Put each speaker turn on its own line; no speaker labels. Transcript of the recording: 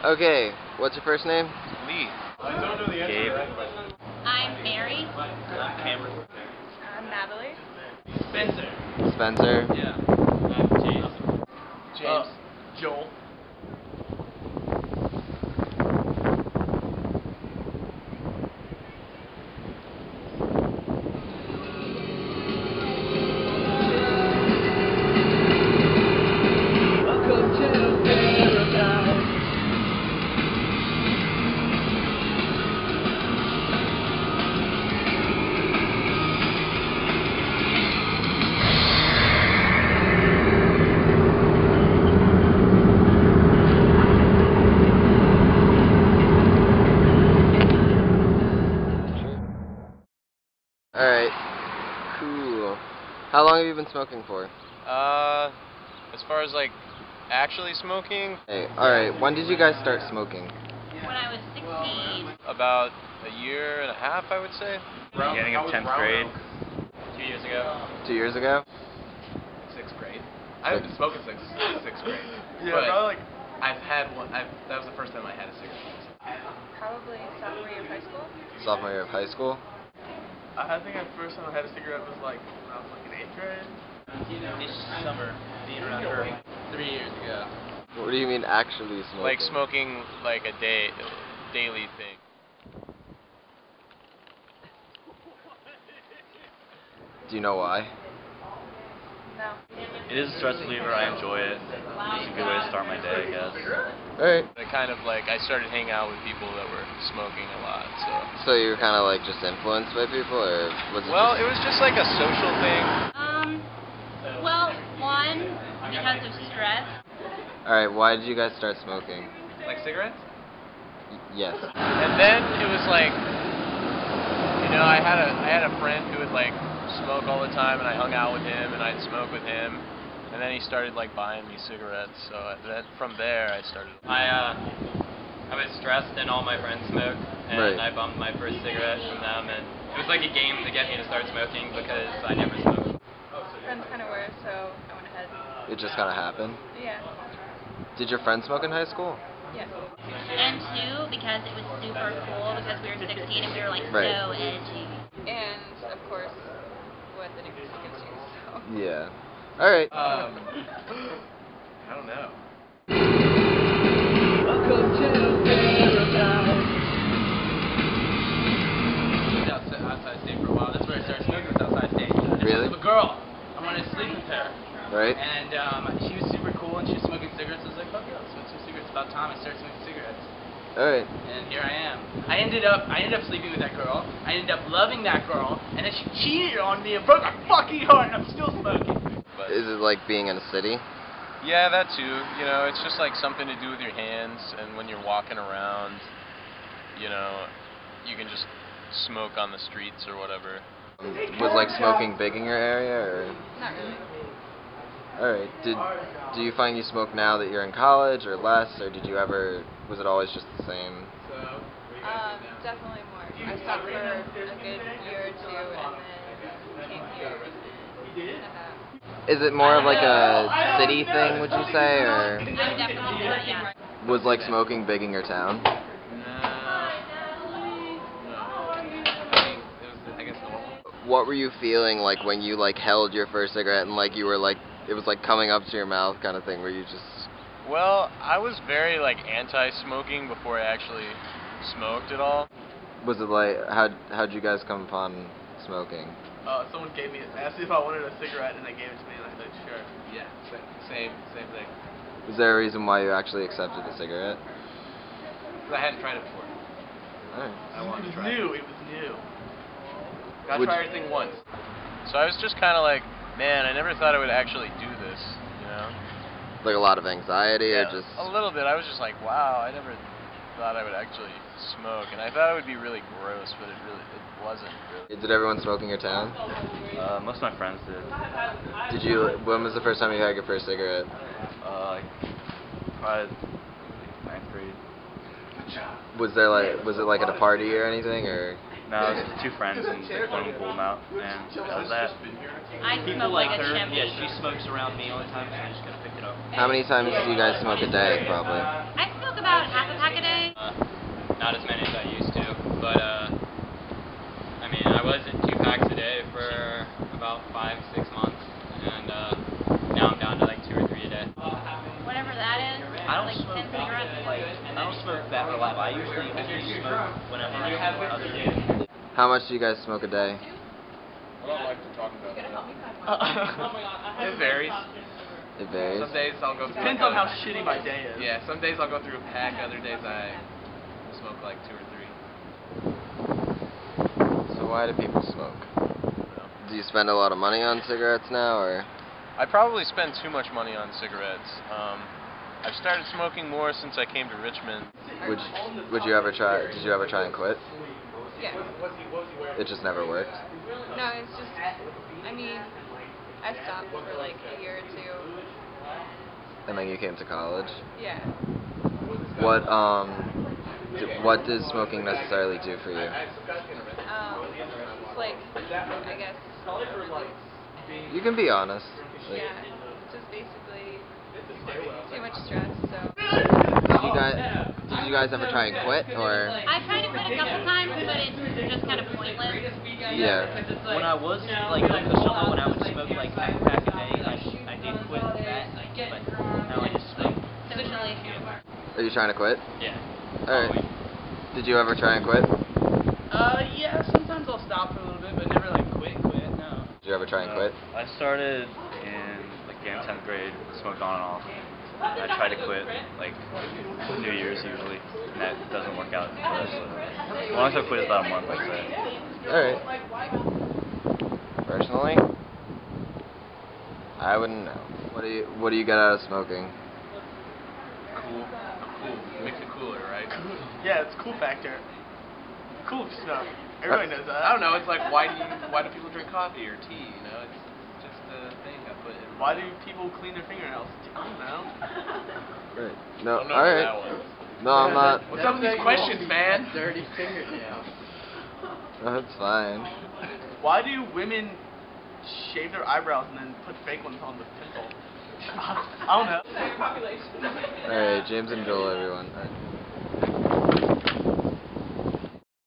Okay, what's your first name?
Lee.
I don't know the answer
Gabe.
to that question.
I'm Mary.
Cameron.
I'm Natalie.
Spencer.
Spencer?
Yeah. I'm James.
James. Joel.
Alright, cool. How long have you been smoking for?
As far as like actually smoking,
Hey, alright, when did you guys start smoking?
When I was 16.
about a year and a half, I would say. Beginning of 10th grade. 2 years ago.
2 years ago?
6th grade. I haven't been smoking since 6th grade.
Yeah,
but
probably like
I've had one. That was the first time I had a cigarette.
Probably sophomore year of high school.
Sophomore year of high school?
I think the first time I had a cigarette was like when I was like in 8th grade.
This summer, being around her 3 years ago.
What do you mean actually smoking?
Like smoking like a daily thing.
Do you know why?
No.
It is a stress reliever. I enjoy it. It's a good way to start my day, I guess.
Alright.
I kind of like, I started hanging out with people that were smoking a lot, so.
So you were kind of like just influenced by people, or was it
Well,
just...
it was just like a social thing.
Well, one, because of stress.
Alright, why did you guys start smoking?
Like cigarettes?
Yes.
And then it was like, you know, I had a friend who would like smoke all the time, and I hung out with him, and I'd smoke with him, and then he started like buying me cigarettes. So then from there, I started.
I was stressed and all my friends smoked, and
Right.
I bumped my first cigarette from them, and it was like a game to get me to start smoking because I never smoked.
Friends kind of were, so I went ahead.
It just kind of happened?
Yeah.
Did your friends smoke in high school?
Yes. And two, because it was super cool, because we were 16 and we were like
Right.
so edgy. And of course, what the difference gives you, so.
Yeah. Alright.
I don't know.
Outside state for a while. That's where I started smoking, was outside state.
Really?
A girl. I wanted to sleep with her.
Right?
And she was super cool and she was smoking cigarettes. I was like, fuck yeah, let's smoke some cigarettes. About time I started smoking cigarettes.
Alright.
And here I am. I ended up sleeping with that girl. I ended up loving that girl, and then she cheated on me and broke my fucking heart, and I'm still smoking.
But
Is it like being in a city?
yeah, that too. You know, it's just like something to do with your hands, and when you're walking around, you know, you can just smoke on the streets or whatever.
Was like smoking big in your area, or?
Not really.
Alright. Do you find you smoke now that you're in college, or less, or did you ever, was it always just the same?
Definitely more. I stopped for a good year or two, and then came here.
Is it more of like a city thing, would you say, or
I would definitely say that, yeah.
was like smoking big in your town?
No. I mean, it was, I guess, normal.
What were you feeling like when you like held your first cigarette and like you were like, it was like coming up to your mouth kind of thing, where you just...
Well, I was very like anti-smoking before I actually smoked at all.
Was it like, how'd you guys come upon smoking?
Someone asked me if I wanted a cigarette, and they gave it to me, and I said, sure.
Yeah, same thing.
Was there a reason why you actually accepted the cigarette?
'Cause I hadn't tried it before.
Alright.
I wanted to try
It was new.
Gotta
Would
try
you-
everything once.
So I was just kind of like, man, I never thought I would actually do this, you know?
Like a lot of anxiety, or just...
A little bit. I was just like, wow, I never thought I would actually smoke, and I thought it would be really gross, but it wasn't really.
Did everyone smoke in your town?
Most of my friends did.
When was the first time you had your first cigarette?
Probably 9th grade.
Was it like at a party or anything, or?
No, it was just two friends, and they wanted to pull them out, and that was that.
I smoke like a chimp.
Yeah, she smokes around me all the time, so I just gotta pick it up.
How many times do you guys smoke a day, probably?
I smoke about half a
10 cigarettes.
Like, I don't smoke that a lot. I usually only smoke whenever I'm with other people.
How much do you guys smoke a day?
I don't like to talk about that. It varies.
It varies.
Some days I'll go through.
Depends on how shitty my day is.
Yeah, some days I'll go through a pack. Other days I smoke like 2 or 3.
So why do people smoke? Do you spend a lot of money on cigarettes now, or?
I probably spend too much money on cigarettes. I've started smoking more since I came to Richmond.
Would you ever try? Did you ever try and quit?
Yeah.
It just never worked.
No, it's just, I mean, I stopped for like a year or 2.
And then you came to college.
Yeah.
What does smoking necessarily do for you?
It's like, I guess,
You can be honest. Like,
yeah, just basically too much stress, so.
Did you guys ever try and quit, or?
I tried to quit a couple times, but it's just kind of pointless.
Yeah.
When I was, like, over the summer, when I would smoke, like, half a pack a day, I did quit that, but now I just smoke.
Socially.
Are you trying to quit?
Yeah.
Alright. Did you ever try and quit?
Yeah, sometimes I'll stop for a little bit, but never, like, quit, no.
Did you ever try and quit?
I started in 10th grade, smoked on and off. I try to quit like New Year's usually, and that doesn't work out. The longest I've quit is about a month, I'd say.
Alright. Personally, I wouldn't know. What do you get out of smoking?
Cool. Makes it cooler, right?
Yeah, it's cool factor. Cool stuff. Everybody knows that.
I don't know. It's like why do people drink coffee or tea? You know, it's just a thing I put in.
Why do people clean their fingernails? I don't know.
Right. No.
Don't know
All
where
right.
that was.
No, I'm not.
What's up with these questions, man?
Dirty fingernails.
That's fine.
Why do women shave their eyebrows and then put fake ones on the pencil? I don't know.
All right, James and Joel, everyone. All right.